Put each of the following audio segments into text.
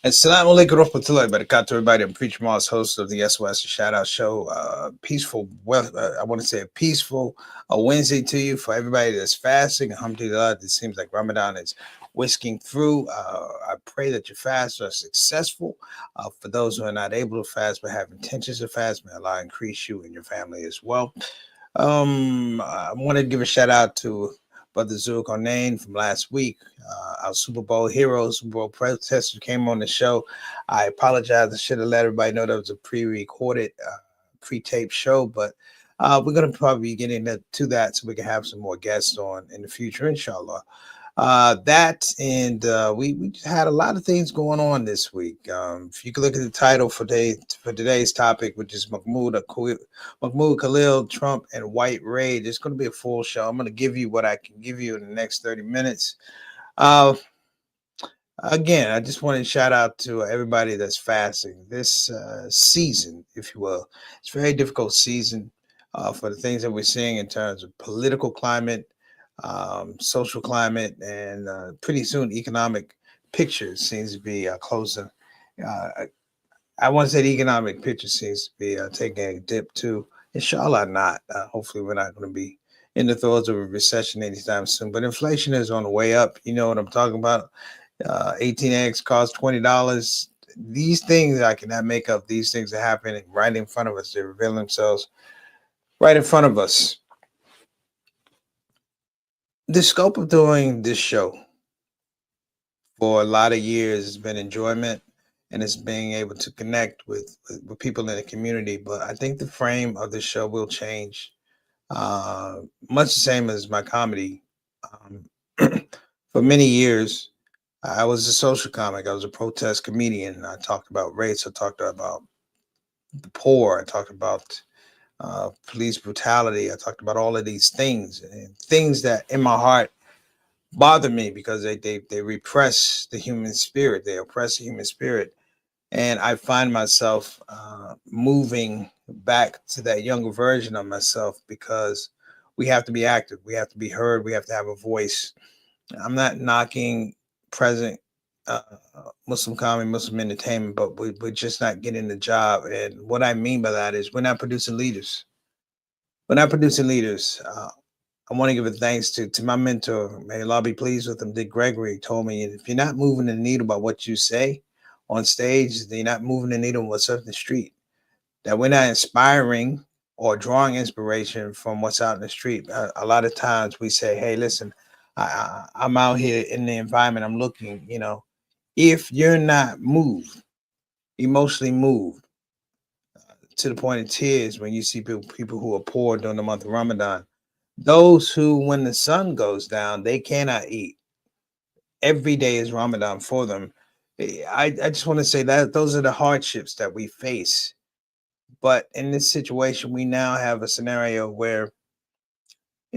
Assalamu alaikum warahmatullahi wabarakatuh, everybody. I'm Preacher Moss, host of the SOS Shout Out Show. I want to say a peaceful Wednesday to you for everybody that's fasting. Alhamdulillah, it seems like Ramadan is whisking through. I pray that your fasts are successful. For those who are not able to fast but have intentions to fast, may Allah increase you and your family as well. I want to give a shout out to Brother Zul Karnain from last week. Our Super Bowl heroes, Super Bowl protesters came on the show. I apologize. I should have let everybody know that was a pre-recorded, pre-taped show, but we're going to probably be getting to that so we can have some more guests on in the future, inshallah. We just had a lot of things going on this week. If you could look at the title for today's topic, which is Mahmoud Khalil, Trump, and White Rage, it's going to be a full show. I'm going to give you what I can give you in the next 30 minutes. Again, I just want to shout out to everybody that's fasting this season, if you will. It's a very difficult season for the things that we're seeing in terms of political climate, social climate, and pretty soon economic picture seems to be closing. I want to say the economic picture seems to be taking a dip too. Inshallah not. Hopefully we're not going to be in the throes of a recession anytime soon. But inflation is on the way up. You know what I'm talking about. 18 eggs cost $20. These things I cannot make up. These things are happening right in front of us. They reveal themselves right in front of us. The scope of doing this show for a lot of years has been enjoyment, and it's being able to connect with people in the community. But I think the frame of the show will change, much the same as my comedy. For many years, I was a social comic. I was a protest comedian. I talked about race. I talked about the poor. I talked about police brutality. I talked about all of these things, and things that in my heart bother me because they repress the human spirit. They oppress the human spirit. And I find myself moving back to that younger version of myself because we have to be active. We have to be heard. We have to have a voice. I'm not knocking present Muslim comedy, Muslim entertainment, but we're just not getting the job. And what I mean by that is we're not producing leaders. We're not producing leaders. I want to give a thanks to my mentor. May Allah be pleased with him. Dick Gregory told me, if you're not moving the needle by what you say on stage, then you're not moving the needle on what's up the street. That we're not inspiring or drawing inspiration from what's out in the street. A lot of times we say, hey, listen, I'm out here in the environment. I'm looking, if you're not moved, emotionally moved to the point of tears when you see people who are poor during the month of Ramadan, those who, when the sun goes down, they cannot eat. Every day is Ramadan for them. I just want to say that those are the hardships that we face. But in this situation, we now have a scenario where,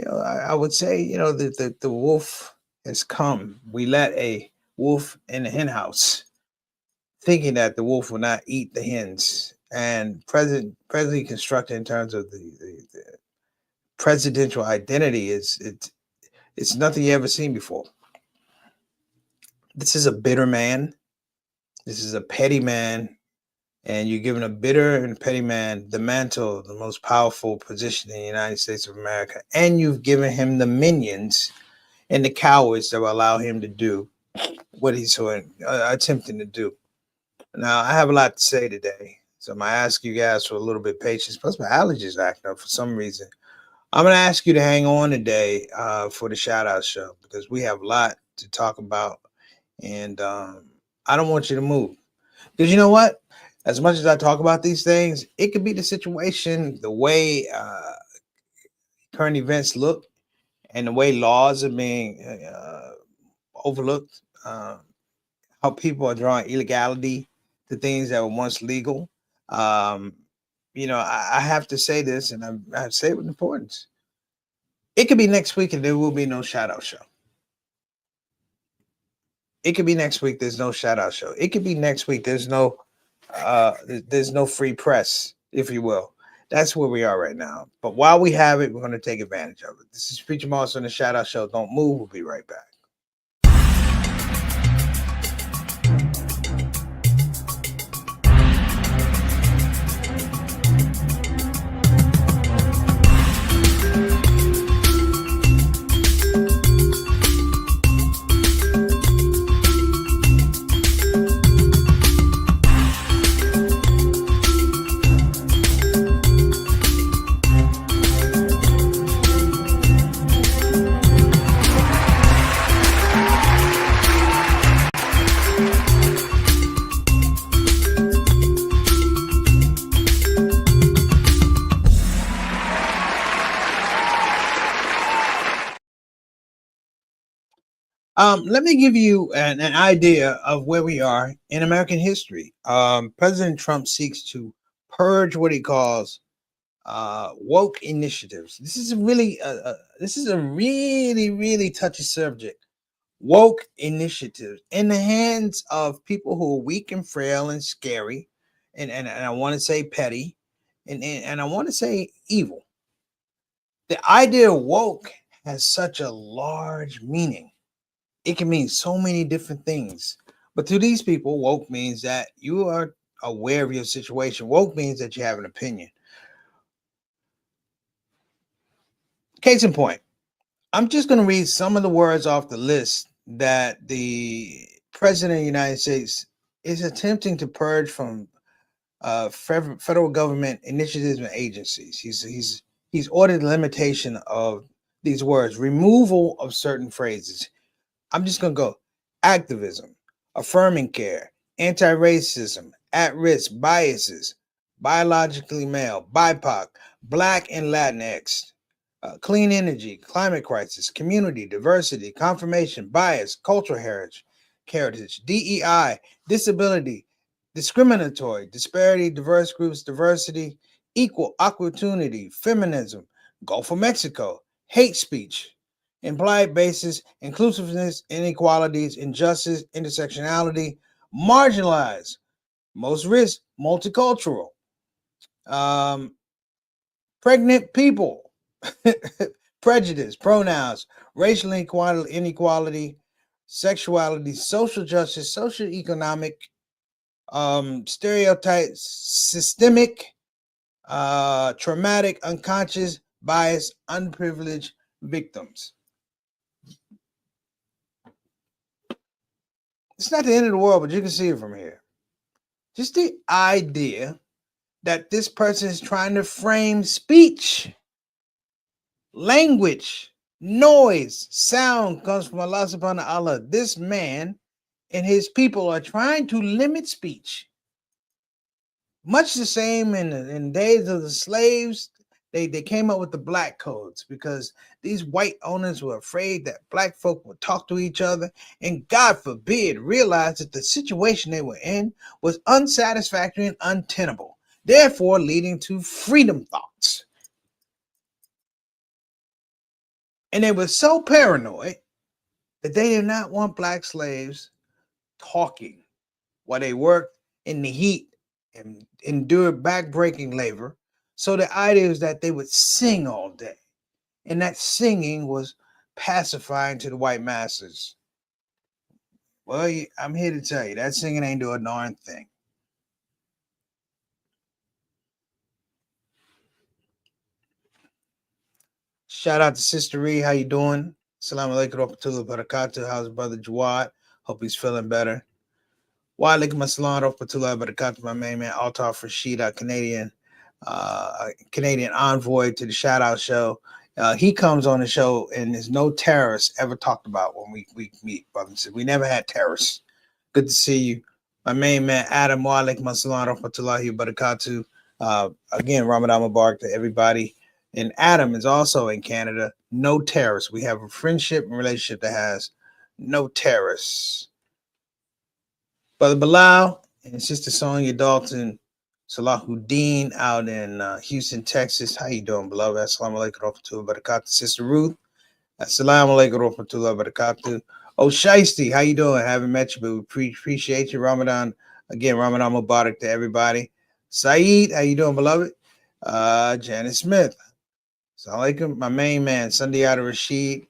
I would say, the wolf has come. We let a wolf in the hen house, thinking that the wolf will not eat the hens. And presently constructed in terms of the presidential identity it's nothing you ever seen before. This is a bitter man. This is a petty man. And you're giving a bitter and petty man the mantle, the most powerful position in the United States of America. And you've given him the minions and the cowards that will allow him to do what he's attempting to do. Now, I have a lot to say today, so I'm gonna ask you guys for a little bit of patience. Plus, my allergies acting up for some reason. I'm gonna ask you to hang on today for the shout out show because we have a lot to talk about, and I don't want you to move because you know what? As much as I talk about these things, it could be the situation, the way current events look, and the way laws are being overlooked. How people are drawing illegality to things that were once legal. Um, I have to say this, and I say it with importance. It could be next week, and there will be no shout out show. It could be next week. There's no shout out show. It could be next week. There's no free press, if you will. That's where we are right now. But while we have it, we're going to take advantage of it. This is Preacher Moss on the Shout Out Show. Don't move. We'll be right back. Let me give you an idea of where we are in American history. President Trump seeks to purge what he calls woke initiatives. This is a really really touchy subject. Woke initiatives in the hands of people who are weak and frail and scary, and I want to say petty, and I want to say evil. The idea of woke has such a large meaning. It can mean so many different things. But to these people, woke means that you are aware of your situation. Woke means that you have an opinion. Case in point, I'm just going to read some of the words off the list that the president of the United States is attempting to purge from federal government initiatives and agencies. He's ordered the limitation of these words, removal of certain phrases. I'm just going to go activism, affirming care, anti racism, at risk, biases, biologically male, BIPOC, Black and Latinx, clean energy, climate crisis, community, diversity, confirmation, bias, cultural heritage, DEI, disability, discriminatory, disparity, diverse groups, diversity, equal opportunity, feminism, Gulf of Mexico, hate speech, implied basis, inclusiveness, inequalities, injustice, intersectionality, marginalized, most risk, multicultural, um, pregnant people, prejudice, pronouns, racial inequality, sexuality, social justice, social economic, stereotypes, systemic, traumatic, unconscious, bias, unprivileged victims. It's not the end of the world, but you can see it from here. Just the idea that this person is trying to frame speech, language, noise, sound comes from Allah subhanahu wa ta'ala. This man and his people are trying to limit speech. Much the same in days of the slaves, they came up with the black codes because these white owners were afraid that black folk would talk to each other and God forbid realize that the situation they were in was unsatisfactory and untenable, therefore leading to freedom thoughts. And they were so paranoid that they did not want black slaves talking while they worked in the heat and endured backbreaking labor. So the idea is that they would sing all day. And that singing was pacifying to the white masses. Well, I'm here to tell you that singing ain't doing a darn thing. Shout out to Sister Ree. How you doing? Assalamu alaikum wa rahmatullahi wa barakatuh. How's brother Jawad? Hope he's feeling better. Walaikum assalam rahmatullahi wa barakatuh, my main man, Altar Rashid, Canadian envoy to the Shout Out Show. He comes on the show, and there's no terrorists ever talked about when we meet, brothers. We never had terrorists. Good to see you. My main man, Adam, Walaikum assalam rahmatullahi wa barakatuh. Again, Ramadan Mubarak to everybody. And Adam is also in Canada. No terrorists. We have a friendship and relationship that has no terrorists. Brother Bilal and Sister Sonia Dalton Salahuddin out in Houston, Texas. How you doing, beloved? Assalamu alaikum warahmatullahi wabarakatuh. Sister Ruth. Assalamu alaikum warahmatullahi wabarakatuh. Oh, Shiesty, how you doing? Haven't met you, but we appreciate you. Ramadan. Again, Ramadan Mubarak to everybody. Saeed, how you doing, beloved? Janet Smith. Assalamu alaikum. My main man, Sunday Ada Rashid.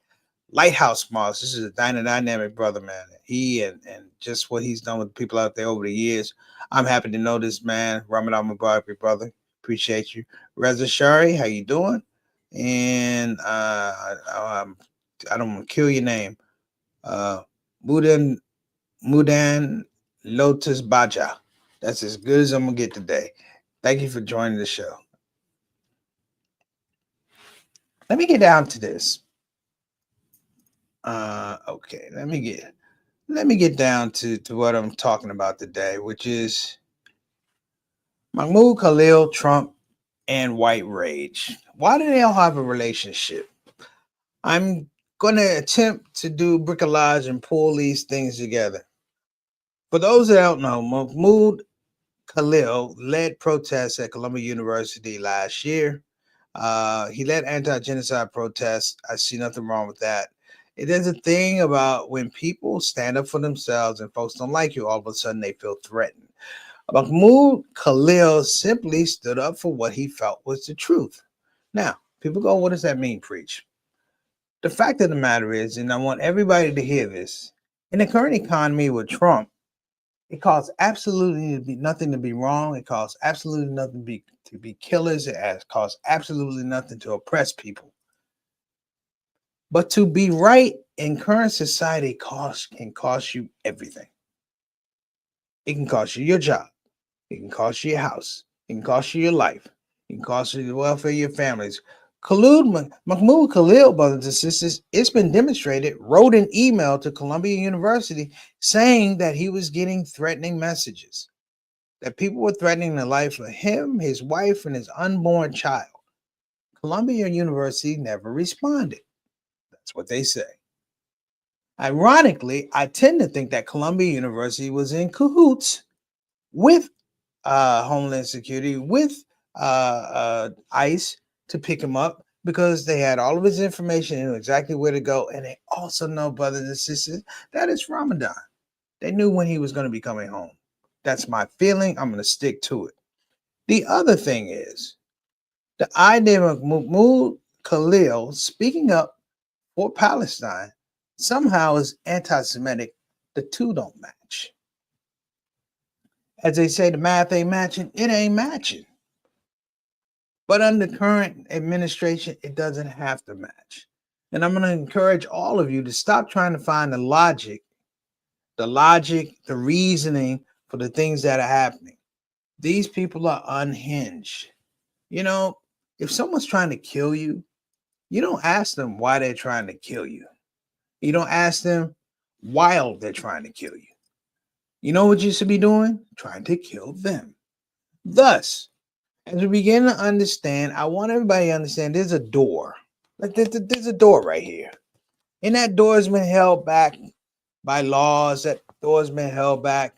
Lighthouse Moss. This is a dynamic brother, man. He and just what he's done with people out there over the years. I'm happy to know this man. Ramadan Mubarak, brother. Appreciate you. Reza Shari, how you doing? And I don't want to kill your name. Mudan Lotus Baja. That's as good as I'm gonna get today. Thank you for joining the show. Let me get down to this. Okay, let me get down to what I'm talking about today, which is Mahmoud Khalil, Trump, and white rage. Why do they all have a relationship? I'm going to attempt to do bricolage and pull these things together. For those that don't know, Mahmoud Khalil led protests at Columbia University last year. He led anti-genocide protests. I see nothing wrong with that. There's a thing about when people stand up for themselves and folks don't like you, all of a sudden they feel threatened. Mahmoud Khalil simply stood up for what he felt was the truth. Now, people go, what does that mean, preach? The fact of the matter is, and I want everybody to hear this, in the current economy with Trump, it costs absolutely nothing to be wrong. It costs absolutely nothing to be killers. It costs absolutely nothing to oppress people. But to be right in current society can cost you everything. It can cost you your job. It can cost you your house. It can cost you your life. It can cost you the welfare of your families. Mahmoud Khalil, brothers and sisters, it's been demonstrated, wrote an email to Columbia University saying that he was getting threatening messages, that people were threatening the life of him, his wife, and his unborn child. Columbia University never responded. That's what they say. Ironically, I tend to think that Columbia University was in cahoots with Homeland Security, with ICE to pick him up because they had all of his information and knew exactly where to go. And they also know, brothers and sisters, that it's Ramadan. They knew when he was going to be coming home. That's my feeling. I'm going to stick to it. The other thing is the idea of Mahmoud Khalil speaking up for Palestine somehow is anti-Semitic. The two don't match. As they say, the math ain't matching. It ain't matching. But under current administration, it doesn't have to match. And I'm going to encourage all of you to stop trying to find the logic, the reasoning for the things that are happening. These people are unhinged. You know, if someone's trying to kill you, you don't ask them why they're trying to kill you. You don't ask them while they're trying to kill you. You know what you should be doing? Trying to kill them. Thus, as we begin to understand, I want everybody to understand there's a door. Like there's a door right here. And that door has been held back by laws. That door has been held back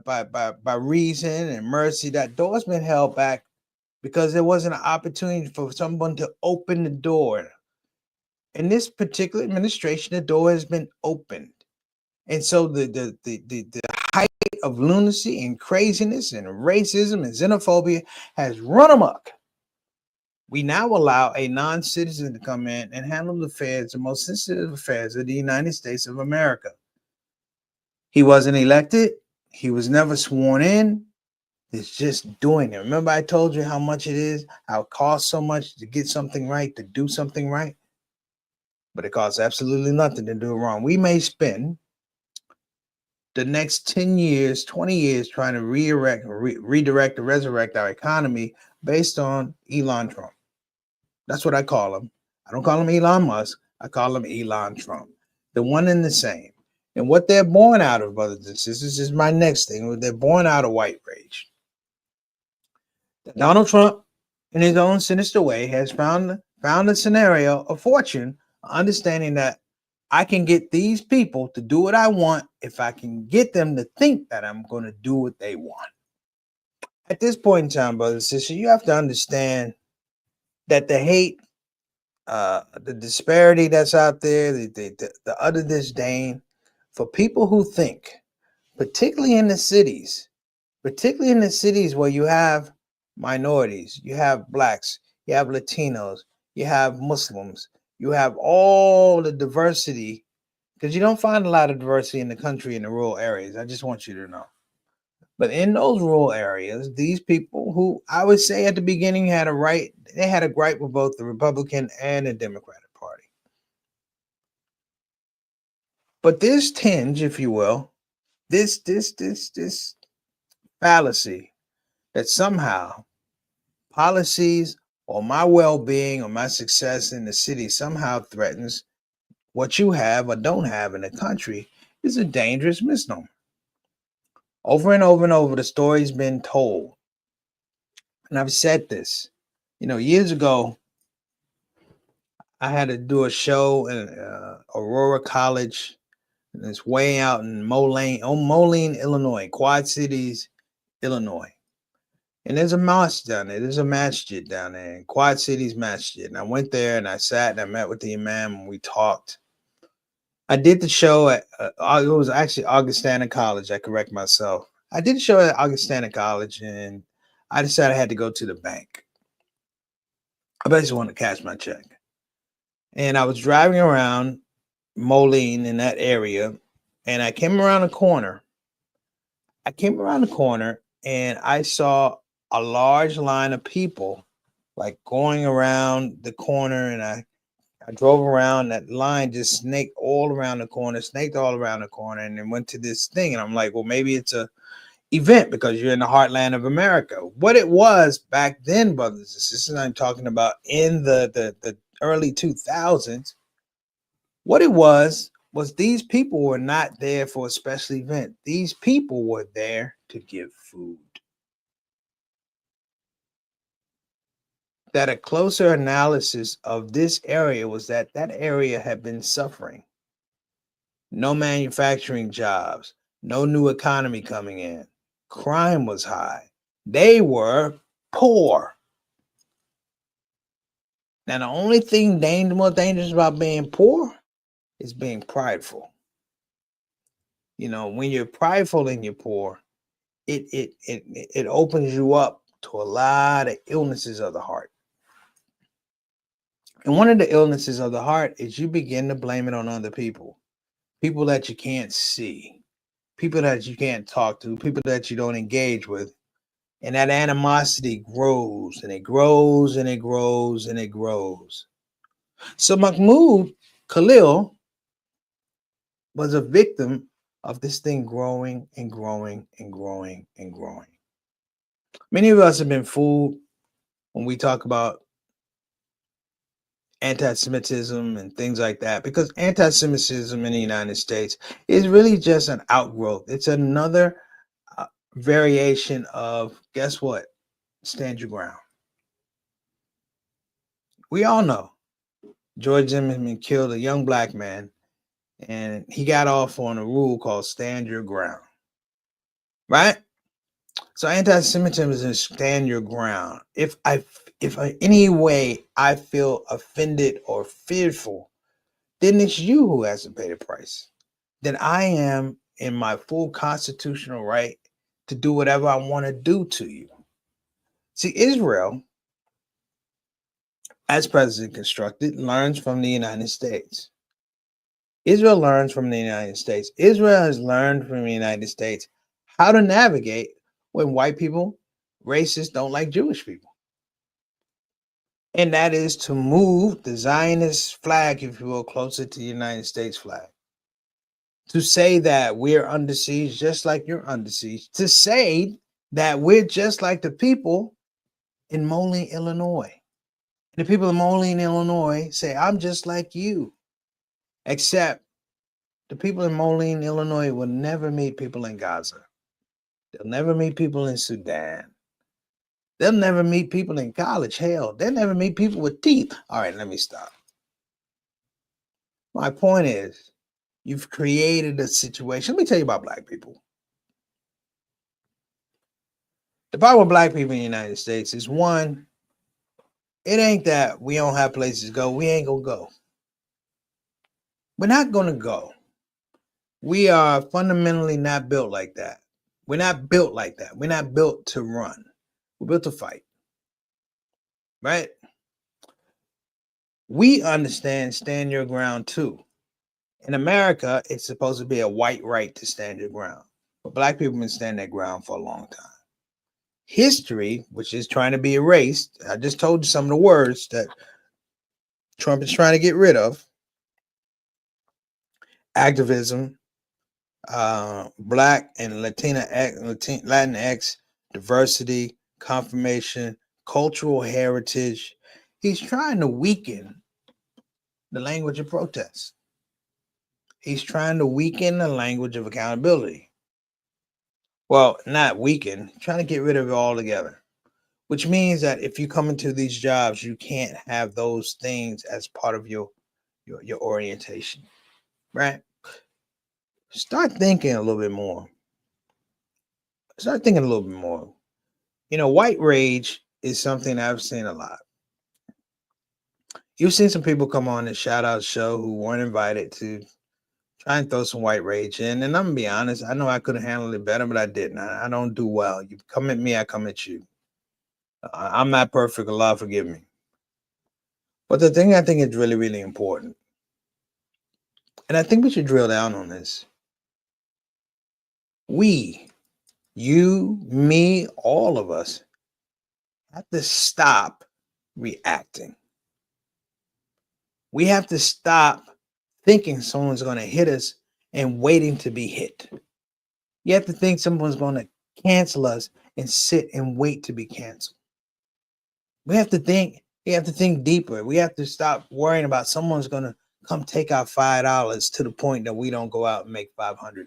by reason and mercy. That door has been held back because there wasn't an opportunity for someone to open the door. In this particular administration, the door has been opened. And so the height of lunacy and craziness and racism and xenophobia has run amok. We now allow a non-citizen to come in and handle the affairs, the most sensitive affairs of the United States of America. He wasn't elected. He was never sworn in. It's just doing it. Remember I told you how much it is, how it costs so much to get something right, to do something right? But it costs absolutely nothing to do it wrong. We may spend the next 10 years, 20 years trying to redirect or resurrect our economy based on Elon Trump. That's what I call him. I don't call him Elon Musk. I call him Elon Trump. The one and the same. And what they're born out of, brothers and sisters, is my next thing. They're born out of white rage. Donald Trump, in his own sinister way, has found a scenario of fortune, understanding that I can get these people to do what I want if I can get them to think that I'm going to do what they want. At this point in time, brothers and sisters, you have to understand that the hate, the disparity that's out there, the utter disdain for people who think, particularly in the cities, where you have minorities, you have blacks, you have Latinos, you have Muslims, you have all the diversity, because you don't find a lot of diversity in the country in the rural areas. I just want you to know. But in those rural areas, these people who I would say at the beginning had a gripe with both the Republican and the Democratic Party. But this tinge, if you will, this fallacy that somehow policies or my well-being or my success in the city somehow threatens what you have or don't have in the country is a dangerous misnomer. Over and over and over, the story's been told. And I've said this, years ago, I had to do a show in Aurora College, and it's way out in Moline, Illinois, Quad Cities, Illinois. And there's a mosque down there. There's a masjid down there, in Quad Cities Masjid. And I went there and I sat and I met with the imam and we talked. I did the show at, it was actually Augustana College. I correct myself. I did a show at Augustana College and I decided I had to go to the bank. I basically wanted to cash my check. And I was driving around Moline in that area and I came around the corner. And I saw a large line of people like going around the corner, and I drove around. That line just snaked all around the corner, and then went to this thing. And I'm like, well, maybe it's a event because you're in the heartland of America. What it was back then, brothers and sisters, I'm talking about in the early 2000s, what it was these people were not there for a special event. These people were there to give food. That a closer analysis of this area was that area had been suffering. No manufacturing jobs, no new economy coming in. Crime was high. They were poor. Now, the only thing more dangerous about being poor is being prideful. When you're prideful and you're poor, it opens you up to a lot of illnesses of the heart. And one of the illnesses of the heart is you begin to blame it on other people that you can't see, people that you can't talk to, people that you don't engage with. And that animosity grows and it grows and it grows and it grows. So Mahmoud Khalil was a victim of this thing growing and growing and growing and growing. Many of us have been fooled when we talk about anti-Semitism and things like that, because anti-Semitism in the United States is really just an outgrowth. It's another variation of, guess what? Stand your ground. We all know George Zimmerman killed a young black man, and he got off on a rule called stand your ground, right? So anti-Semitism is stand your ground. If in any way I feel offended or fearful, then it's you who has to pay the price. Then I am in my full constitutional right to do whatever I want to do to you. See, Israel, as president constructed, learns from the United States. Israel learns from the United States. Israel has learned from the United States how to navigate when white people, racists, don't like Jewish people. And that is to move the Zionist flag, if you will, closer to the United States flag. to say that we're under siege just like you're under siege, to say that we're just like the people in Moline, Illinois. The people in Moline, Illinois say, I'm just like you, except the people in Moline, Illinois will never meet people in Gaza. They'll never meet people in Sudan. They'll never meet people in college. Hell, they'll never meet people with teeth. All right, let me stop. My point is, you've created a situation. Let me tell you about black people. The problem with black people in the United States is one, it ain't that we don't have places to go. We ain't gonna go. We're not gonna go. We are fundamentally not built like that. We're not built like that. We're not built to run. We're built to fight. Right? We understand stand your ground too. In America, it's supposed to be a white right to stand your ground. But black people have been standing their ground for a long time. History, which is trying to be erased, I just told you some of the words that Trump is trying to get rid of. Activism, Black and Latinx diversity, confirmation, cultural heritage. He's trying to weaken the language of protest. He's trying to weaken the language of accountability. Well, not weaken, trying to get rid of it altogether, which means that if you come into these jobs, you can't have those things as part of your orientation, right? Start thinking a little bit more. Start thinking a little bit more. You know, white rage is something I've seen a lot. You've seen some people come on the ShOUT show who weren't invited to try and throw some white rage in. And I'm gonna be honest, I know I could have handled it better, but I didn't. I don't do well. You come at me, I come at you. I'm not perfect. Allah forgive me. But the thing I think is really, really important, and I think we should drill down on this. We, you, me, all of us have to stop reacting. We have to stop thinking someone's going to hit us and waiting to be hit. You have to think someone's going to cancel us and sit and wait to be canceled. We have to think deeper. We have to stop worrying about someone's going to come take our $5 to the point that we don't go out and make $500.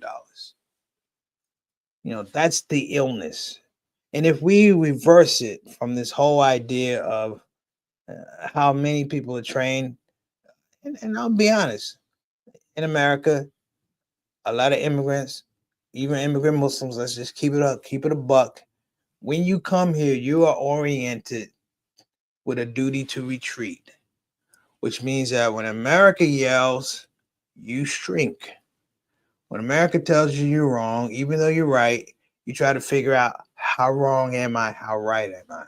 You know, that's the illness. And if we reverse it from this whole idea of how many people are trained, and I'll be honest, in America, a lot of immigrants, even immigrant Muslims, let's just keep it up, keep it a buck. When you come here, you are oriented with a duty to retreat, which means that when America yells, you shrink. When America tells you you're wrong, even though you're right, you try to figure out how wrong am I, how right am I.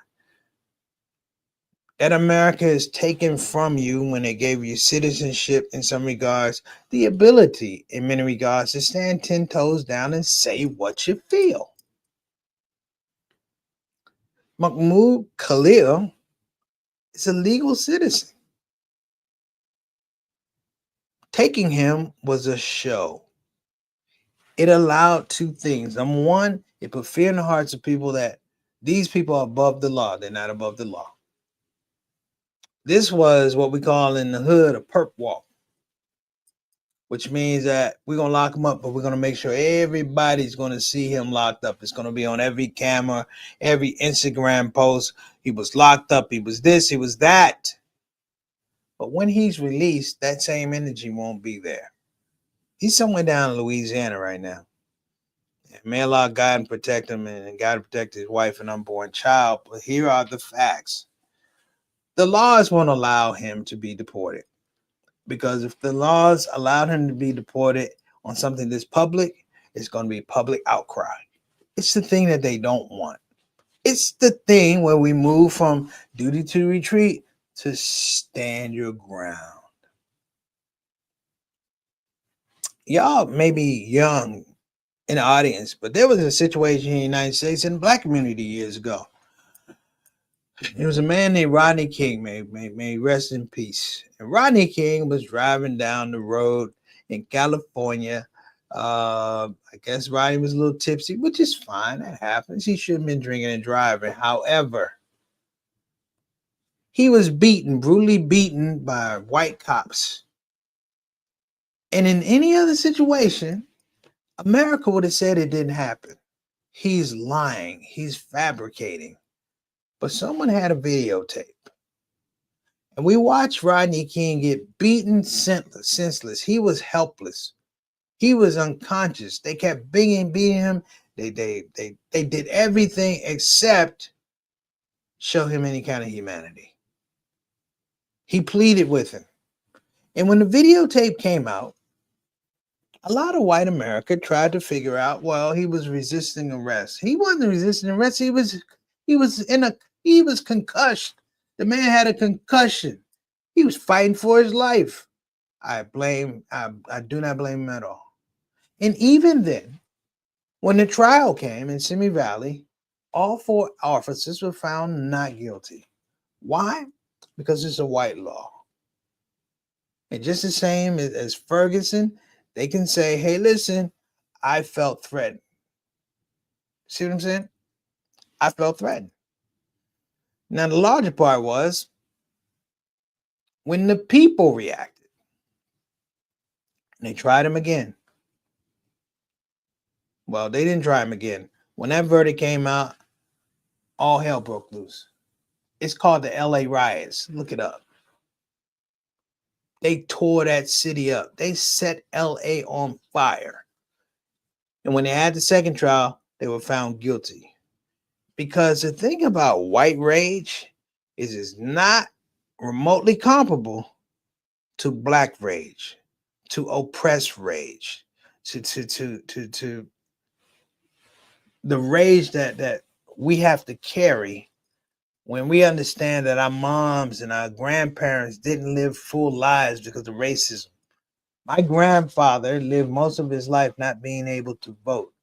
That America is taken from you when they gave you citizenship in some regards, the ability in many regards to stand 10 toes down and say what you feel. Mahmoud Khalil is a legal citizen. Taking him was a show. It allowed two things. Number one, it put fear in the hearts of people that these people are above the law. They're not above the law. This was what we call in the hood a perp walk, which means that we're going to lock him up, but we're going to make sure everybody's going to see him locked up. It's going to be on every camera, every Instagram post. He was locked up. He was this, he was that. But when he's released, that same energy won't be there. He's somewhere down in Louisiana right now. May Allah guide and protect him, and God protect his wife and unborn child. But here are the facts. The laws won't allow him to be deported, because if the laws allowed him to be deported on something this public, it's going to be public outcry. It's the thing that they don't want. It's the thing where we move from duty to retreat to stand your ground. Y'all may be young in the audience, but there was a situation in the United States in the black community years ago. There was a man named Rodney King, may rest in peace. And Rodney King was driving down the road in California I guess Rodney was a little tipsy, which is fine. That happens. He shouldn't have been drinking and driving. However, he was beaten, brutally beaten by white cops. And in any other situation, America would have said it didn't happen. He's lying. He's fabricating. But someone had a videotape. And we watched Rodney King get beaten senseless. He was helpless. He was unconscious. They kept beating him. They did everything except show him any kind of humanity. He pleaded with him. And when the videotape came out, a lot of white America tried to figure out, well, he was resisting arrest. He wasn't resisting arrest. He was concussed. The man had a concussion. He was fighting for his life. I do not blame him at all. And even then, when the trial came in Simi Valley, all 4 officers were found not guilty. Why? Because it's a white law. And just the same as Ferguson, they can say, hey, listen, I felt threatened. See what I'm saying? I felt threatened. Now, the larger part was when the people reacted, and they tried him again. Well, they didn't try him again. When that verdict came out, all hell broke loose. It's called the LA riots. Look it up. They tore that city up. They set LA on fire. And when they had the second trial, they were found guilty. Because the thing about white rage is it's not remotely comparable to black rage, to oppressed rage, to the rage that we have to carry when we understand that our moms and our grandparents didn't live full lives because of racism. My grandfather lived most of his life not being able to vote,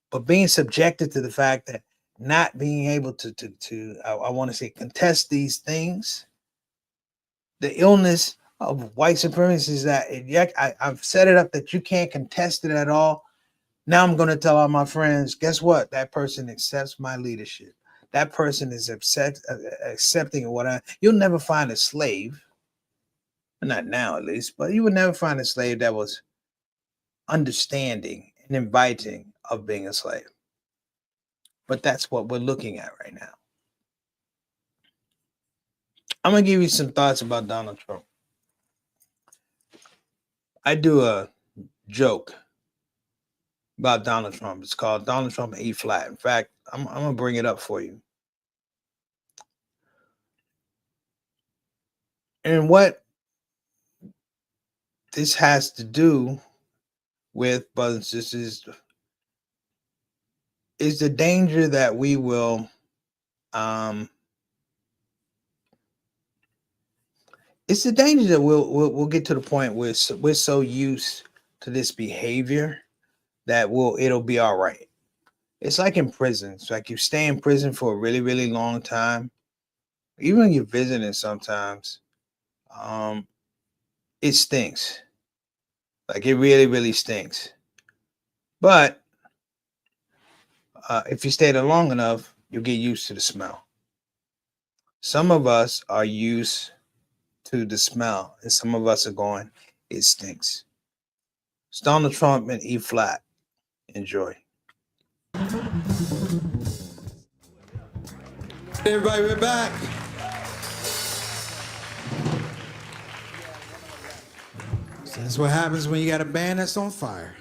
but being subjected to the fact that not being able to I want to say contest these things. The illness of white supremacy is that I've set it up that you can't contest it at all. Now I'm going to tell all my friends, guess what? That person accepts my leadership. That person is accepting what you'll never find a slave, not now at least, but you would never find a slave that was understanding and inviting of being a slave. But that's what we're looking at right now. I'm going to give you some thoughts about Donald Trump. I do a joke about Donald Trump. It's called Donald Trump E flat. In fact, I'm going to bring it up for you. And what this has to do with, brothers and sisters, is the danger that we will it's the danger that we'll get to the point where we're so used to this behavior that it'll be all right. It's like in prison. It's like you stay in prison for a really, really long time. Even when you're visiting sometimes, it stinks. Like it really, really stinks. But if you stay there long enough, you'll get used to the smell. Some of us are used to the smell, and some of us are going, it stinks. It's Donald Trump in E flat. Enjoy. Everybody, we're back. So that's what happens when you got a band that's on fire.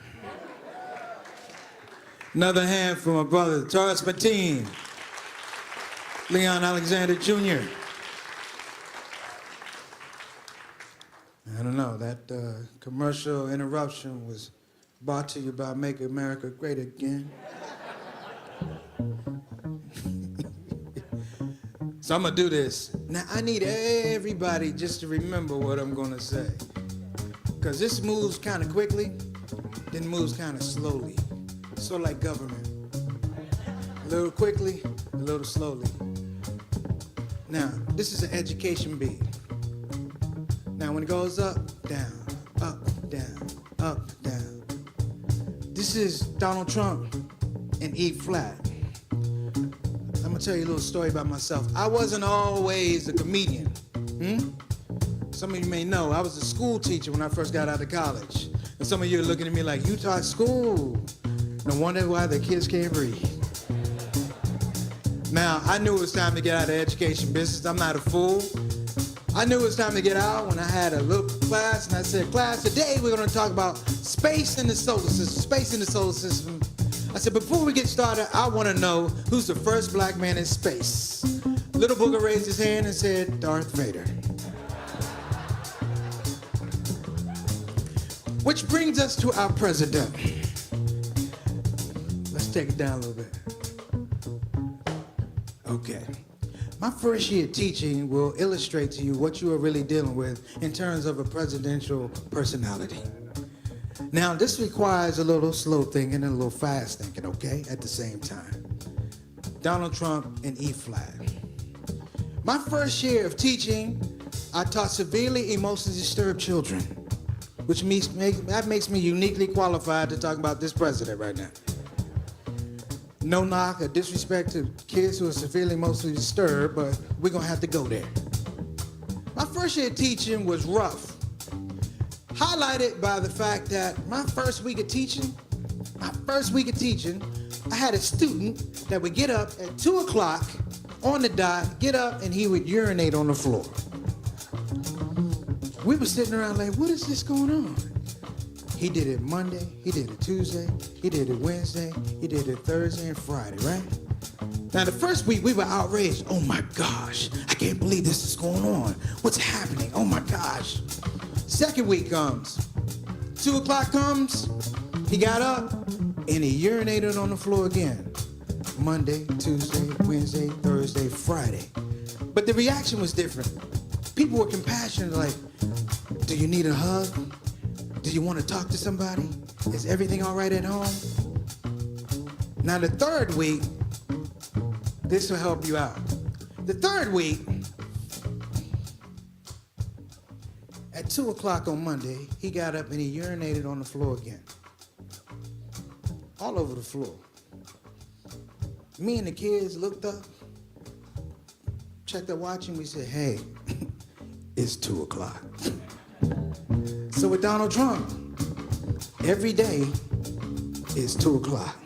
Another hand for my brother, Taurus Mateen, Leon Alexander Jr. I don't know, that commercial interruption was brought to you by Make America Great Again. So I'm gonna do this. Now I need everybody just to remember what I'm gonna say. Cause this moves kind of quickly, then moves kind of slowly. Sort of like government. A little quickly, a little slowly. Now, this is an education beat. Now when it goes up, down, up, down. This is Donald Trump in E flat. I'm gonna tell you a little story about myself. I wasn't always a comedian. Some of you may know I was a school teacher when I first got out of college. And some of you are looking at me like, you taught school. No wonder why the kids can't read. Now, I knew it was time to get out of the education business. I'm not a fool. I knew it was time to get out when I had a little class, and I said, class, today we're gonna talk about space in the solar system, space in the solar system. I said, before we get started, I wanna know who's the first black man in space. Little Booger raised his hand and said, Darth Vader. Which brings us to our president. Let's take it down a little bit. Okay. My first year teaching will illustrate to you what you are really dealing with in terms of a presidential personality. Now, this requires a little slow thinking and a little fast thinking, okay, at the same time. Donald Trump in E flat. My first year of teaching, I taught severely emotionally disturbed children, which makes me uniquely qualified to talk about this president right now. No knock or disrespect to kids who are severely emotionally disturbed, but we're gonna have to go there. My first year of teaching was rough, highlighted by the fact that my first week of teaching, I had a student that would get up at 2 o'clock on the dot, get up, and he would urinate on the floor. We were sitting around like, what is this going on? He did it Monday, he did it Tuesday, he did it Wednesday, he did it Thursday and Friday, right? Now the first week we were outraged. Oh my gosh, I can't believe this is going on. What's happening? Oh my gosh. Second week comes. 2 o'clock comes, he got up and he urinated on the floor again. Monday, Tuesday, Wednesday, Thursday, Friday. But the reaction was different. People were compassionate, like, do you need a hug? Do you want to talk to somebody? Is everything all right at home? Now the third week, this will help you out. The third week, at 2 o'clock on Monday, he got up and he urinated on the floor again. All over the floor. Me and the kids looked up, checked our watch, and we said, hey, it's 2 o'clock. So with Donald Trump, every day is 2 o'clock.